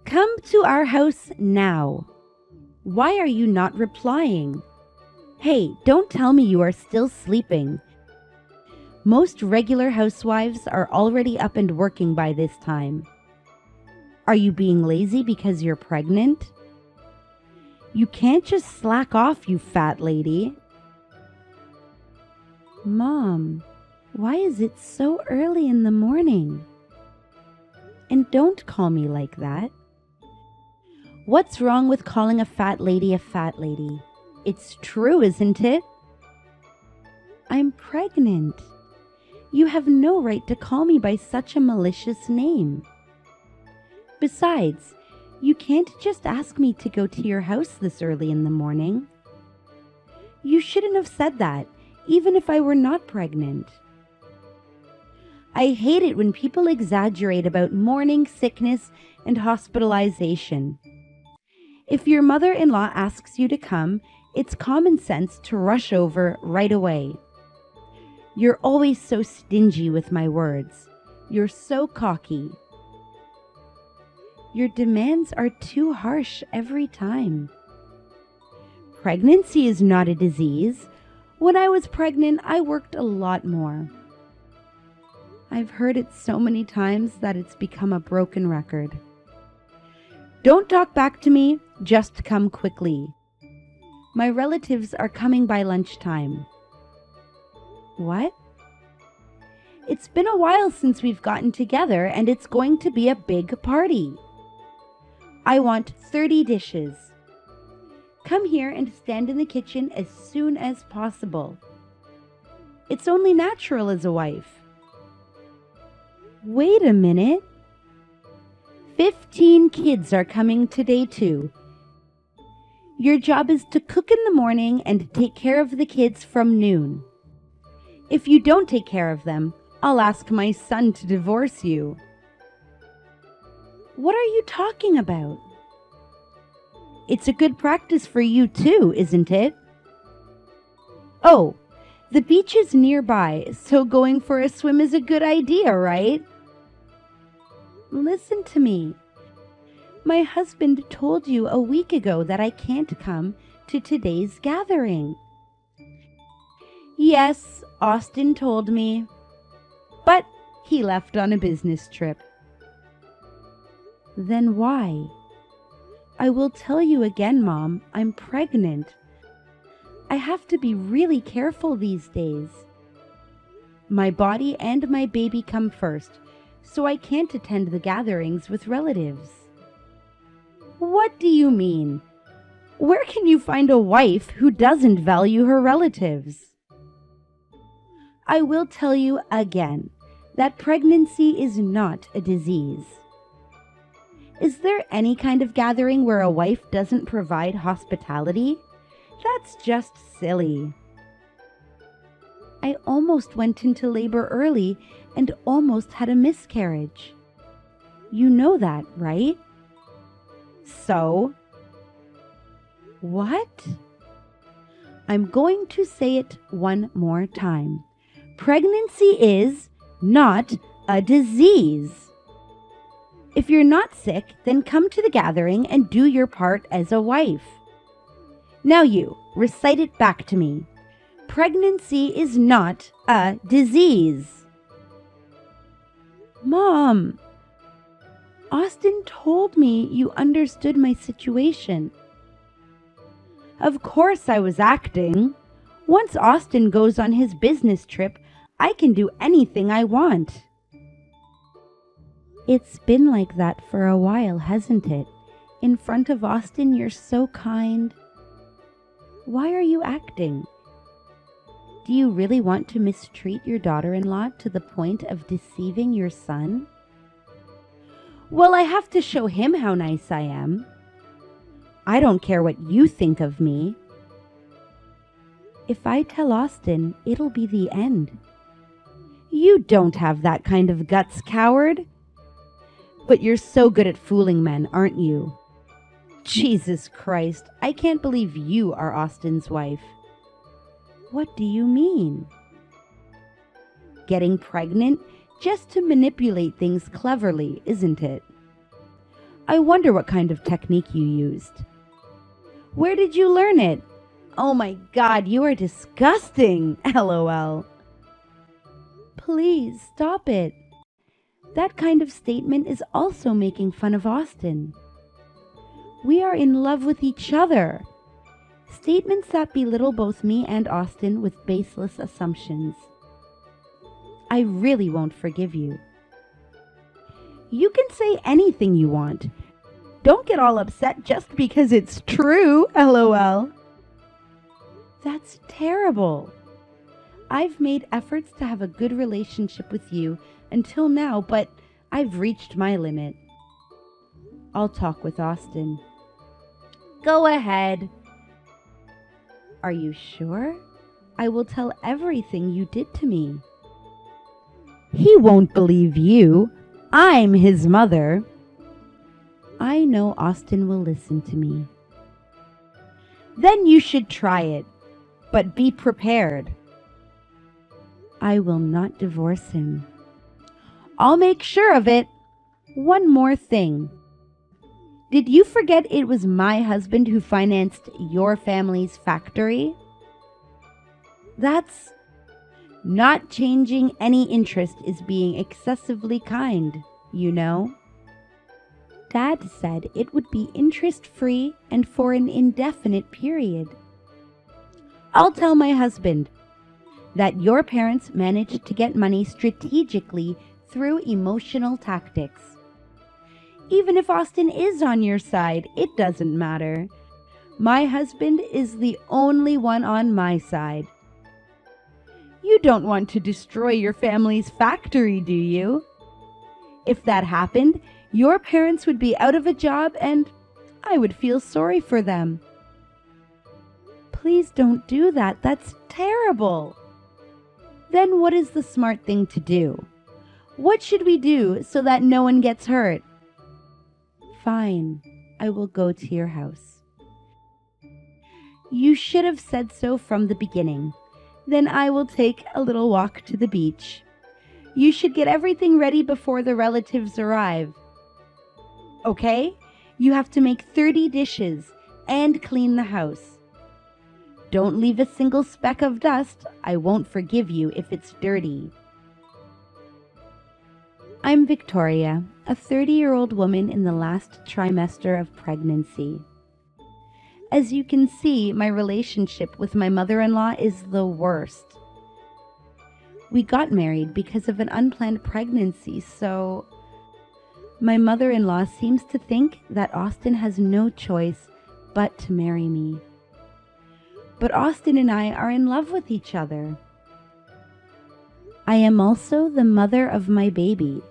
Come to our house now. Why are you not replying? Hey, don't tell me you are still sleeping. Most regular housewives are already up and working by this time. Are you being lazy because you're pregnant? You can't just slack off, you fat lady. Mom, why is it so early in the morning? And don't call me like that. What's wrong with calling a fat lady a fat lady? It's true, isn't it? I'm pregnant. You have no right to call me by such a malicious name. Besides, you can't just ask me to go to your house this early in the morning. You shouldn't have said that, even if I were not pregnant. I hate it when people exaggerate about morning sickness and hospitalization. If your mother-in-law asks you to come, it's common sense to rush over right away. You're always so stingy with my words. You're so cocky. Your demands are too harsh every time. Pregnancy is not a disease. When I was pregnant, I worked a lot more. I've heard it so many times that it's become a broken record. Don't talk back to me, just come quickly. My relatives are coming by lunchtime. What? It's been a while since we've gotten together and it's going to be a big party. I want 30 dishes. Come here and stand in the kitchen as soon as possible. It's only natural as a wife. Wait a minute. 15 kids are coming today too. Your job is to cook in the morning and take care of the kids from noon. If you don't take care of them, I'll ask my son to divorce you. What are you talking about? It's a good practice for you too, isn't it? Oh, the beach is nearby, so going for a swim is a good idea, right? Listen to me. My husband told you a week ago that I can't come to today's gathering. Yes, Austin told me, but he left on a business trip. Then why? I will tell you again, Mom, I'm pregnant. I have to be really careful these days. My body and my baby come first, so I can't attend the gatherings with relatives. What do you mean? Where can you find a wife who doesn't value her relatives? I will tell you again that pregnancy is not a disease. Is there any kind of gathering where a wife doesn't provide hospitality? That's just silly. I almost went into labor early and almost had a miscarriage. You know that, right? So? What? I'm going to say it one more time. Pregnancy is not a disease. If you're not sick, then come to the gathering and do your part as a wife. Now you, recite it back to me. Pregnancy is not a disease. Mom, Austin told me you understood my situation. Of course I was acting. Once Austin goes on his business trip, I can do anything I want. It's been like that for a while, hasn't it? In front of Austin, you're so kind. Why are you acting? Do you really want to mistreat your daughter-in-law to the point of deceiving your son? Well, I have to show him how nice I am. I don't care what you think of me. If I tell Austin, it'll be the end. You don't have that kind of guts, coward. But you're so good at fooling men, aren't you? Jesus Christ, I can't believe you are Austin's wife. What do you mean? Getting pregnant just to manipulate things cleverly, isn't it? I wonder what kind of technique you used. Where did you learn it? Oh my God, you are disgusting, LOL. Please stop it. That kind of statement is also making fun of Austin. We are in love with each other. Statements that belittle both me and Austin with baseless assumptions. I really won't forgive you. You can say anything you want. Don't get all upset just because it's true, LOL. That's terrible. I've made efforts to have a good relationship with you until now, but I've reached my limit. I'll talk with Austin. Go ahead. Are you sure? I will tell everything you did to me. He won't believe you. I'm his mother. I know Austin will listen to me. Then you should try it, but be prepared. I will not divorce him. I'll make sure of it. One more thing. Did you forget it was my husband who financed your family's factory? That's not changing any interest is being excessively kind, you know. Dad said it would be interest-free and for an indefinite period. I'll tell my husband that your parents managed to get money strategically through emotional tactics. Even if Austin is on your side, it doesn't matter. My husband is the only one on my side. You don't want to destroy your family's factory, do you? If that happened, your parents would be out of a job and I would feel sorry for them. Please don't do that. That's terrible. Then what is the smart thing to do? What should we do so that no one gets hurt? Fine, I will go to your house. You should have said so from the beginning. Then I will take a little walk to the beach. You should get everything ready before the relatives arrive. Okay? You have to make 30 dishes and clean the house. Don't leave a single speck of dust. I won't forgive you if it's dirty. I'm Victoria, a 30-year-old woman in the last trimester of pregnancy. As you can see, my relationship with my mother-in-law is the worst. We got married because of an unplanned pregnancy, so my mother-in-law seems to think that Austin has no choice but to marry me. But Austin and I are in love with each other. I am also the mother of my baby.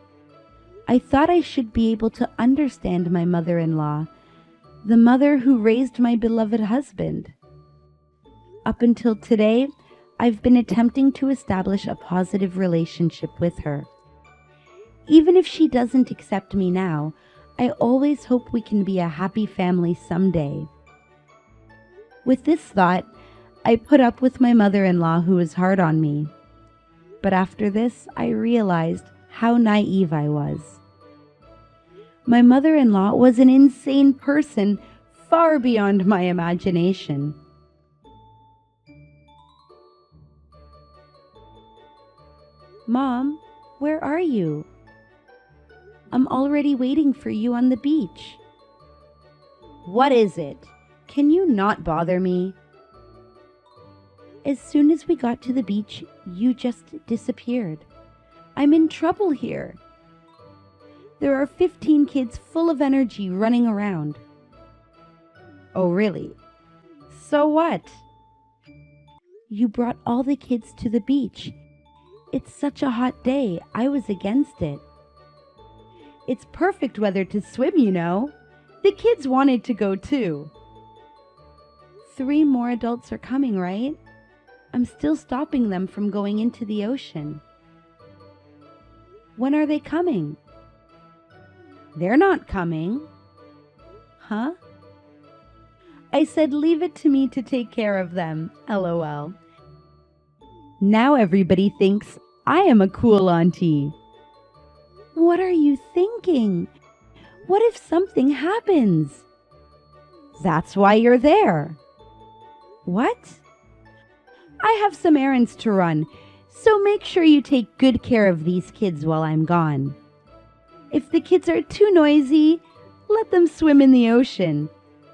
I thought I should be able to understand my mother-in-law, the mother who raised my beloved husband. Up until today, I've been attempting to establish a positive relationship with her. Even if she doesn't accept me now, I always hope we can be a happy family someday. With this thought, I put up with my mother-in-law who is hard on me. But after this, I realized how naive I was. My mother-in-law was an insane person, far beyond my imagination. Mom, where are you? I'm already waiting for you on the beach. What is it? Can you not bother me? As soon as we got to the beach, you just disappeared. I'm in trouble here. There are 15 kids full of energy running around. Oh, really? So what? You brought all the kids to the beach. It's such a hot day. I was against it. It's perfect weather to swim, you know. The kids wanted to go too. 3 more adults are coming, right? I'm still stopping them from going into the ocean. When are they coming? They're not coming. Huh? I said leave it to me to take care of them, LOL. Now everybody thinks I am a cool auntie. What are you thinking? What if something happens? That's why you're there. What? I have some errands to run, so make sure you take good care of these kids while I'm gone. If the kids are too noisy, let them swim in the ocean.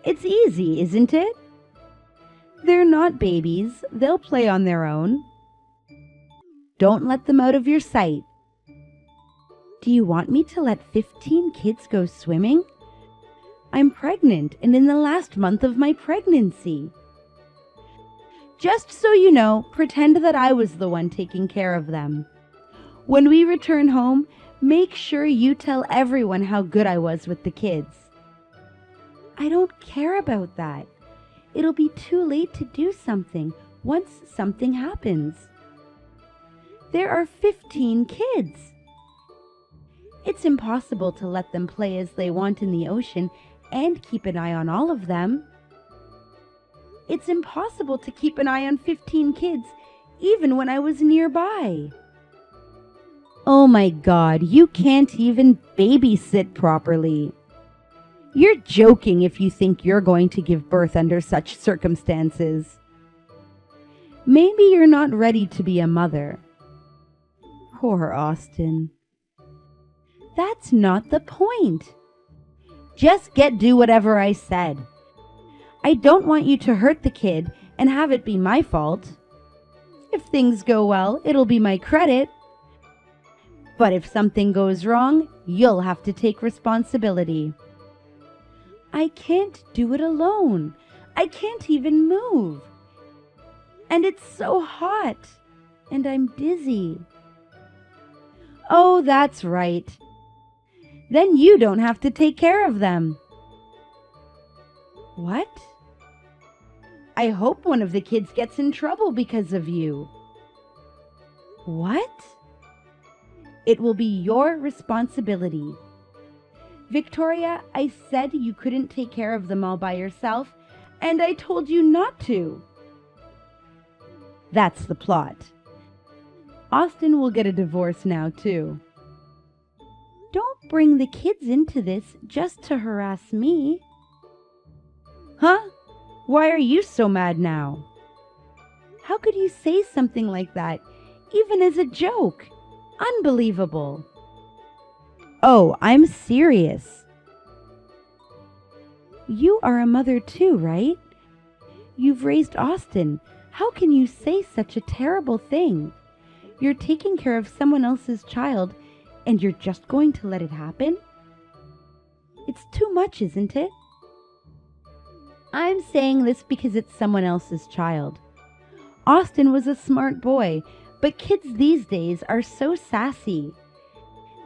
It's easy, isn't it? They're not babies. They'll play on their own. Don't let them out of your sight. Do you want me to let 15 kids go swimming? I'm pregnant and in the last month of my pregnancy. Just so you know, pretend that I was the one taking care of them. When we return home, make sure you tell everyone how good I was with the kids. I don't care about that. It'll be too late to do something once something happens. There are 15 kids. It's impossible to let them play as they want in the ocean and keep an eye on all of them. It's impossible to keep an eye on 15 kids, even when I was nearby. Oh my God, you can't even babysit properly. You're joking if you think you're going to give birth under such circumstances. Maybe you're not ready to be a mother. Poor Austin. That's not the point. Just do whatever I said. I don't want you to hurt the kid and have it be my fault. If things go well, it'll be my credit. But if something goes wrong, you'll have to take responsibility. I can't do it alone. I can't even move. And it's so hot. And I'm dizzy. Oh, that's right. Then you don't have to take care of them. What? I hope one of the kids gets in trouble because of you. What? It will be your responsibility. Victoria, I said you couldn't take care of them all by yourself, and I told you not to. That's the plot. Austin will get a divorce now, too. Don't bring the kids into this just to harass me. Huh? Why are you so mad now? How could you say something like that, even as a joke? Unbelievable. Oh, I'm serious. You are a mother too, right? You've raised Austin. How can you say such a terrible thing? You're taking care of someone else's child, and you're just going to let it happen? It's too much, isn't it? I'm saying this because it's someone else's child. Austin was a smart boy, but kids these days are so sassy.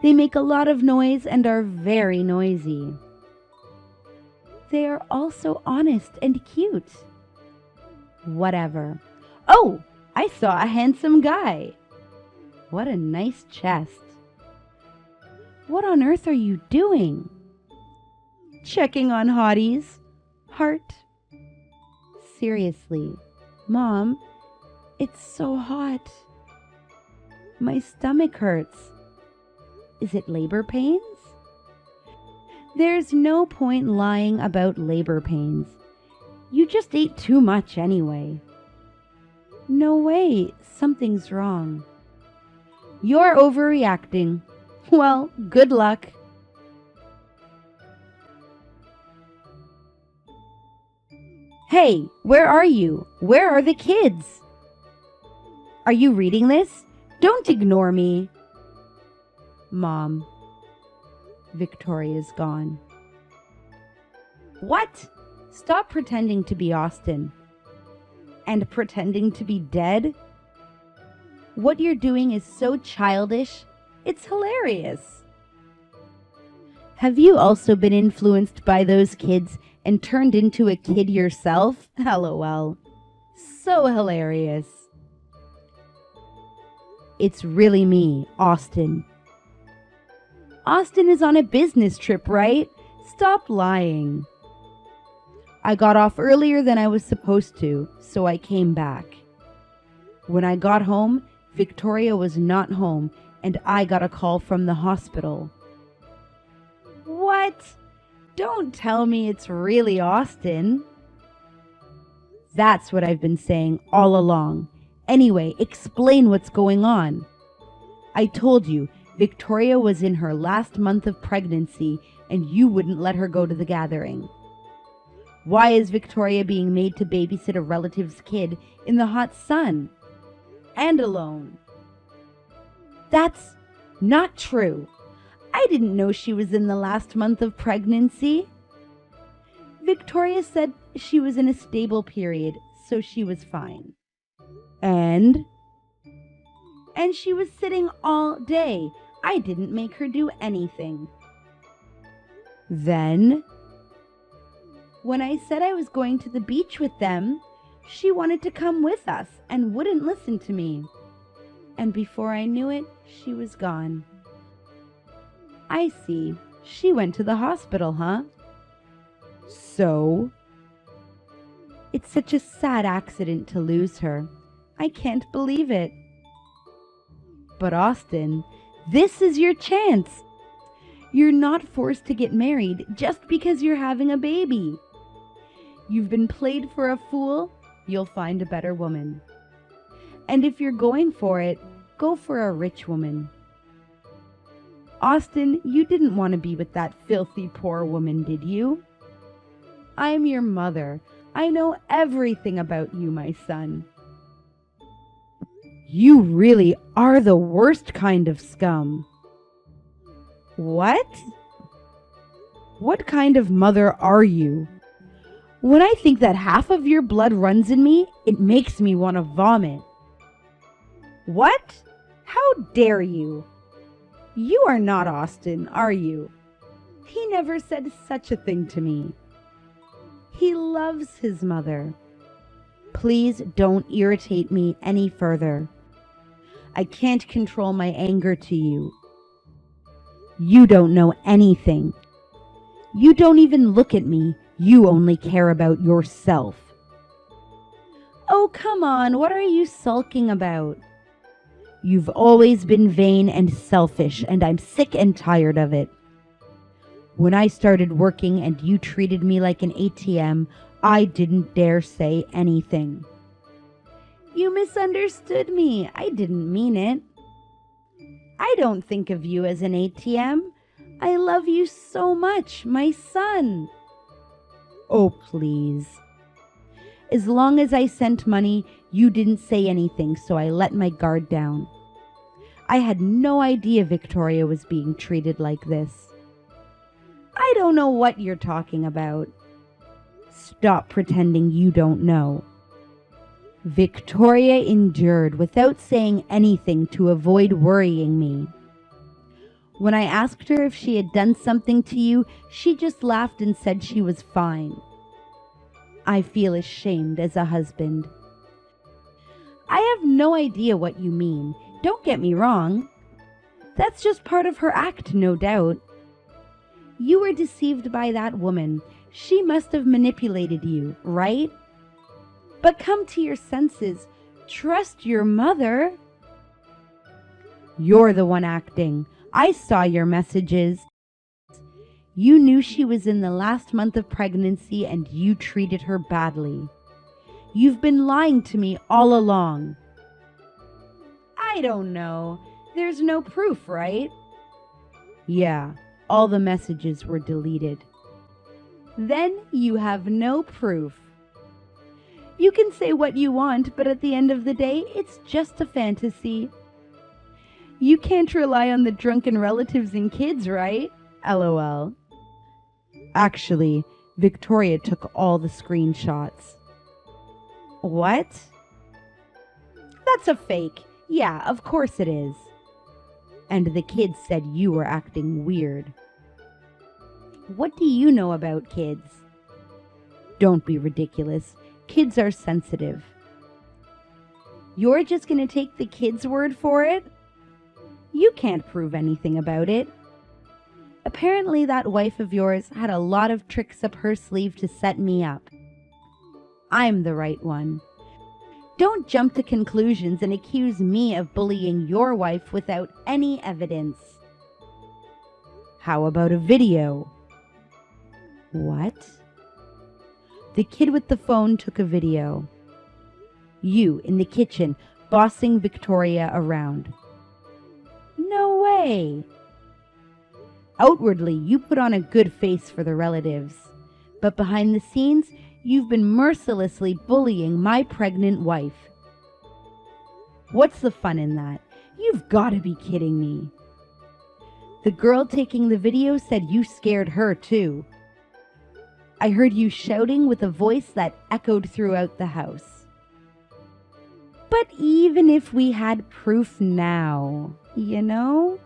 They make a lot of noise and are very noisy. They are also honest and cute. Whatever. Oh, I saw a handsome guy. What a nice chest. What on earth are you doing? Checking on hotties. Heart. Seriously, Mom, it's so hot. My stomach hurts. Is it labor pains? There's no point lying about labor pains. You just ate too much anyway. No way, something's wrong. You're overreacting. Well, good luck. Hey, where are you? Where are the kids? Are you reading this? Don't ignore me. Mom. Victoria's gone. What? Stop pretending to be Austin. And pretending to be dead? What you're doing is so childish. It's hilarious. Have you also been influenced by those kids and turned into a kid yourself? LOL. So hilarious. It's really me, Austin. Austin is on a business trip, right? Stop lying. I got off earlier than I was supposed to, so I came back. When I got home, Victoria was not home, and I got a call from the hospital. What? Don't tell me it's really Austin. That's what I've been saying all along. Anyway, explain what's going on. I told you, Victoria was in her last month of pregnancy and you wouldn't let her go to the gathering. Why is Victoria being made to babysit a relative's kid in the hot sun? And alone? That's not true. I didn't know she was in the last month of pregnancy. Victoria said she was in a stable period, so she was fine. And she was sitting all day. I didn't make her do anything. Then, when I said I was going to the beach with them, she wanted to come with us and wouldn't listen to me. And before I knew it, she was gone. I see. She went to the hospital, huh? So? It's such a sad accident to lose her. I can't believe it. But Austin, this is your chance. You're not forced to get married just because you're having a baby. You've been played for a fool, you'll find a better woman. And if you're going for it, go for a rich woman. Austin, you didn't want to be with that filthy poor woman, did you? I'm your mother. I know everything about you, my son. You really are the worst kind of scum. What? What kind of mother are you? When I think that half of your blood runs in me, it makes me want to vomit. What? How dare you? You are not Austin, are you? He never said such a thing to me. He loves his mother. Please don't irritate me any further. I can't control my anger to you. You don't know anything. You don't even look at me. You only care about yourself. Oh, come on. What are you sulking about? You've always been vain and selfish, and I'm sick and tired of it. When I started working and you treated me like an ATM, I didn't dare say anything. You misunderstood me. I didn't mean it. I don't think of you as an ATM. I love you so much, my son. Oh, please. As long as I sent money, you didn't say anything, so I let my guard down. I had no idea Victoria was being treated like this. I don't know what you're talking about. Stop pretending you don't know. Victoria endured without saying anything to avoid worrying me. When I asked her if she had done something to you, she just laughed and said she was fine. I feel ashamed as a husband. I have no idea what you mean. Don't get me wrong. That's just part of her act, no doubt. You were deceived by that woman. She must have manipulated you, right? But come to your senses. Trust your mother. You're the one acting. I saw your messages. You knew she was in the last month of pregnancy and you treated her badly. You've been lying to me all along. I don't know. There's no proof, right? Yeah, all the messages were deleted. Then you have no proof. You can say what you want, but at the end of the day, it's just a fantasy. You can't rely on the drunken relatives and kids, right? LOL. Actually, Victoria took all the screenshots. What? That's a fake. Yeah, of course it is. And the kids said you were acting weird. What do you know about kids? Don't be ridiculous. Kids are sensitive. You're just going to take the kids' word for it? You can't prove anything about it. Apparently that wife of yours had a lot of tricks up her sleeve to set me up. I'm the right one. Don't jump to conclusions and accuse me of bullying your wife without any evidence. How about a video? What? The kid with the phone took a video. You in the kitchen, bossing Victoria around. No way! Outwardly, you put on a good face for the relatives, but behind the scenes, you've been mercilessly bullying my pregnant wife. What's the fun in that? You've got to be kidding me. The girl taking the video said you scared her too. I heard you shouting with a voice that echoed throughout the house. But even if we had proof now, you know?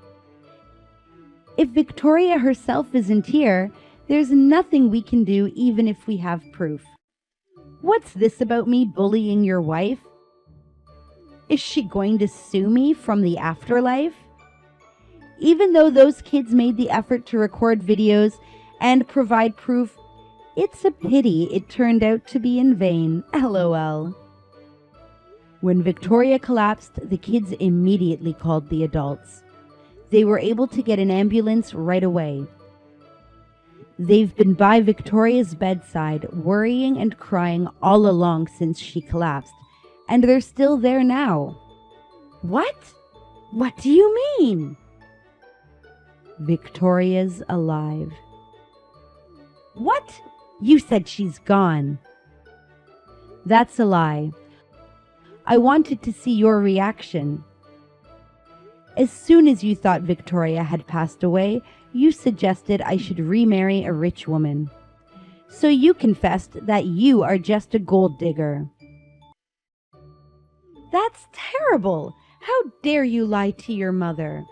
If Victoria herself isn't here, there's nothing we can do even if we have proof. What's this about me bullying your wife? Is she going to sue me from the afterlife? Even though those kids made the effort to record videos and provide proof, it's a pity it turned out to be in vain, LOL. When Victoria collapsed, the kids immediately called the adults. They were able to get an ambulance right away. They've been by Victoria's bedside, worrying and crying all along since she collapsed, and they're still there now. What? What do you mean? Victoria's alive. What? You said she's gone. That's a lie. I wanted to see your reaction. As soon as you thought Victoria had passed away, you suggested I should remarry a rich woman. So you confessed that you are just a gold digger. That's terrible! How dare you lie to your mother?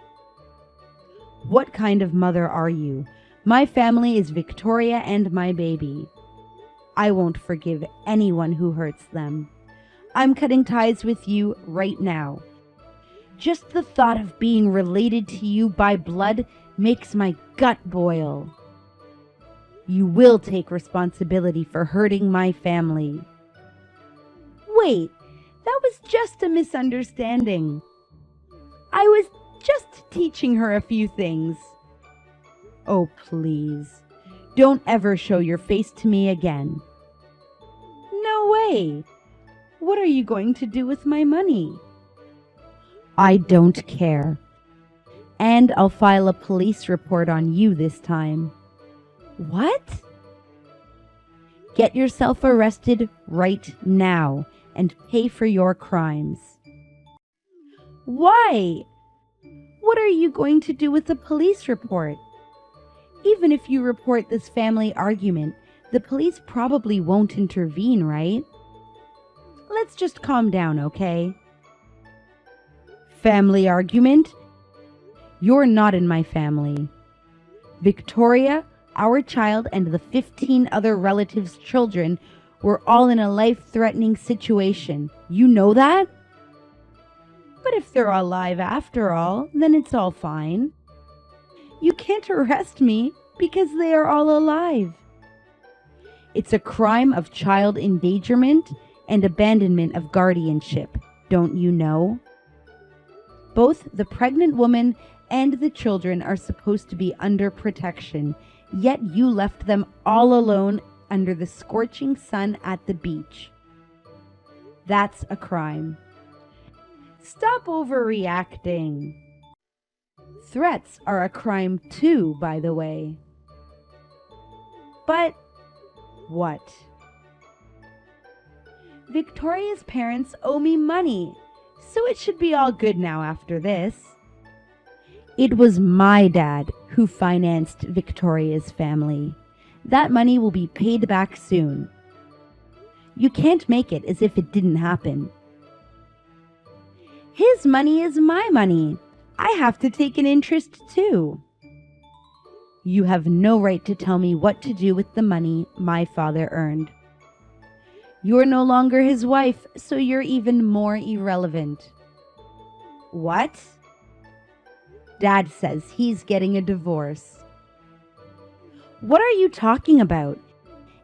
What kind of mother are you? My family is Victoria and my baby. I won't forgive anyone who hurts them. I'm cutting ties with you right now. Just the thought of being related to you by blood makes my gut boil. You will take responsibility for hurting my family. Wait, that was just a misunderstanding. I was just teaching her a few things. Oh, please, don't ever show your face to me again. No way. What are you going to do with my money? I don't care. And I'll file a police report on you this time. What? Get yourself arrested right now and pay for your crimes. Why? What are you going to do with the police report? Even if you report this family argument, the police probably won't intervene, right? Let's just calm down, okay? Family argument? You're not in my family. Victoria, our child, and the 15 other relatives' children were all in a life-threatening situation. You know that? But if they're alive after all, then it's all fine. You can't arrest me because they are all alive. It's a crime of child endangerment and abandonment of guardianship, don't you know? Both the pregnant woman and the children are supposed to be under protection, yet you left them all alone under the scorching sun at the beach. That's a crime. Stop overreacting. Threats are a crime too, by the way. But what? Victoria's parents owe me money, so it should be all good now after this. It was my dad who financed Victoria's family. That money will be paid back soon. You can't make it as if it didn't happen. His money is my money. I have to take an interest too. You have no right to tell me what to do with the money my father earned. You're no longer his wife, so you're even more irrelevant. What? Dad says he's getting a divorce. What are you talking about?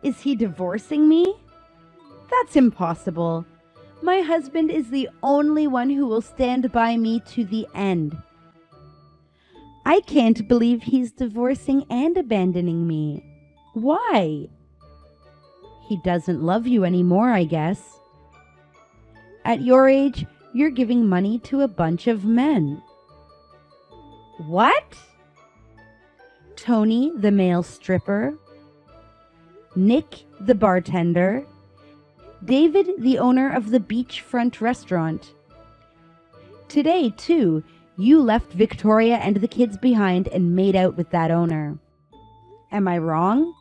Is he divorcing me? That's impossible. My husband is the only one who will stand by me to the end. I can't believe he's divorcing and abandoning me. Why? He doesn't love you anymore, I guess. At your age, you're giving money to a bunch of men. What? Tony, the male stripper, Nick, the bartender, David, the owner of the beachfront restaurant. Today, too, you left Victoria and the kids behind and made out with that owner. Am I wrong?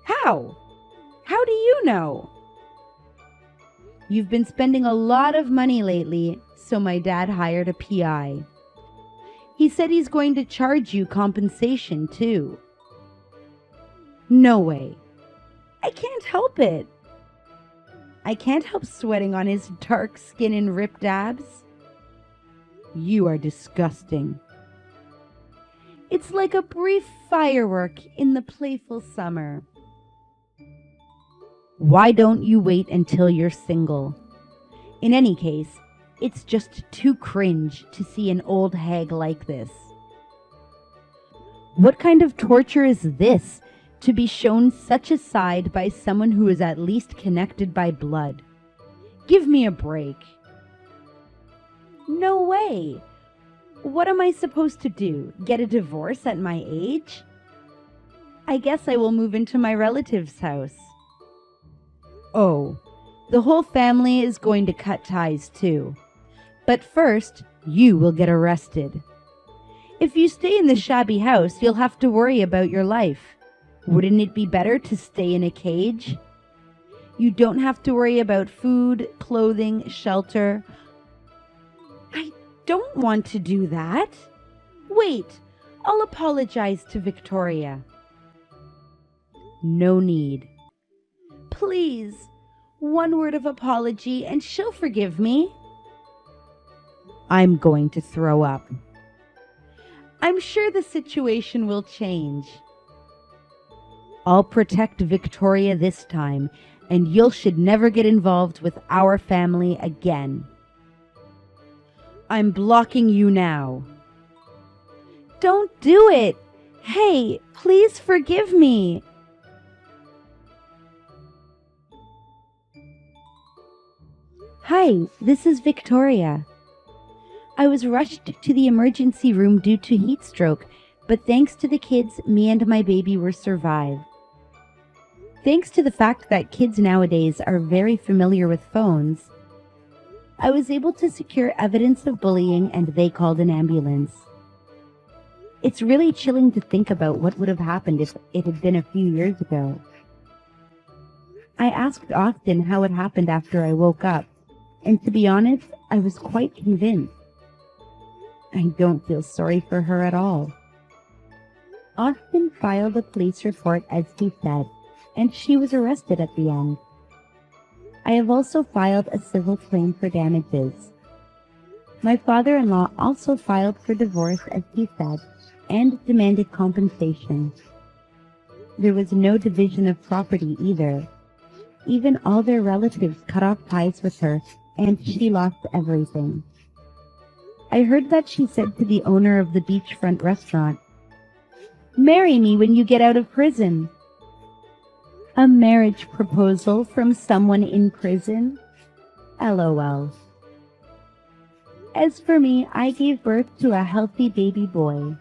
How? How do you know? You've been spending a lot of money lately, so my dad hired a PI. He said he's going to charge you compensation, too. No way. I can't help it. I can't help sweating on his dark skin and ripped abs. You are disgusting. It's like a brief firework in the playful summer. Why don't you wait until you're single? In any case, it's just too cringe to see an old hag like this. What kind of torture is this, to be shown such a side by someone who is at least connected by blood? Give me a break. No way. What am I supposed to do? Get a divorce at my age? I guess I will move into my relative's house. Oh, the whole family is going to cut ties too. But first, you will get arrested. If you stay in the shabby house, you'll have to worry about your life. Wouldn't it be better to stay in a cage? You don't have to worry about food, clothing, shelter. I don't want to do that. Wait, I'll apologize to Victoria. No need. Please, one word of apology and she'll forgive me. I'm going to throw up. I'm sure the situation will change. I'll protect Victoria this time, and you should never get involved with our family again. I'm blocking you now. Don't do it. Hey, please forgive me. Hi, this is Victoria. I was rushed to the emergency room due to heat stroke, but thanks to the kids, me and my baby were survived. Thanks to the fact that kids nowadays are very familiar with phones, I was able to secure evidence of bullying and they called an ambulance. It's really chilling to think about what would have happened if it had been a few years ago. I asked Austin how it happened after I woke up, and to be honest, I was quite convinced. I don't feel sorry for her at all. Austin filed a police report as he said, and she was arrested at the end. I have also filed a civil claim for damages. My father-in-law also filed for divorce as he said, and demanded compensation. There was no division of property either. Even all their relatives cut off ties with her, and she lost everything. I heard that she said to the owner of the beachfront restaurant, "Marry me when you get out of prison." A marriage proposal from someone in prison? LOL. As for me, I gave birth to a healthy baby boy,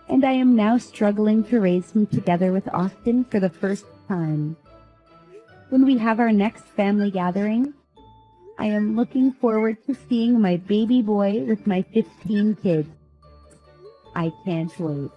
and I am now struggling to raise him together with Austin for the first time. When we have our next family gathering, I am looking forward to seeing my baby boy with my 15 kids. I can't wait.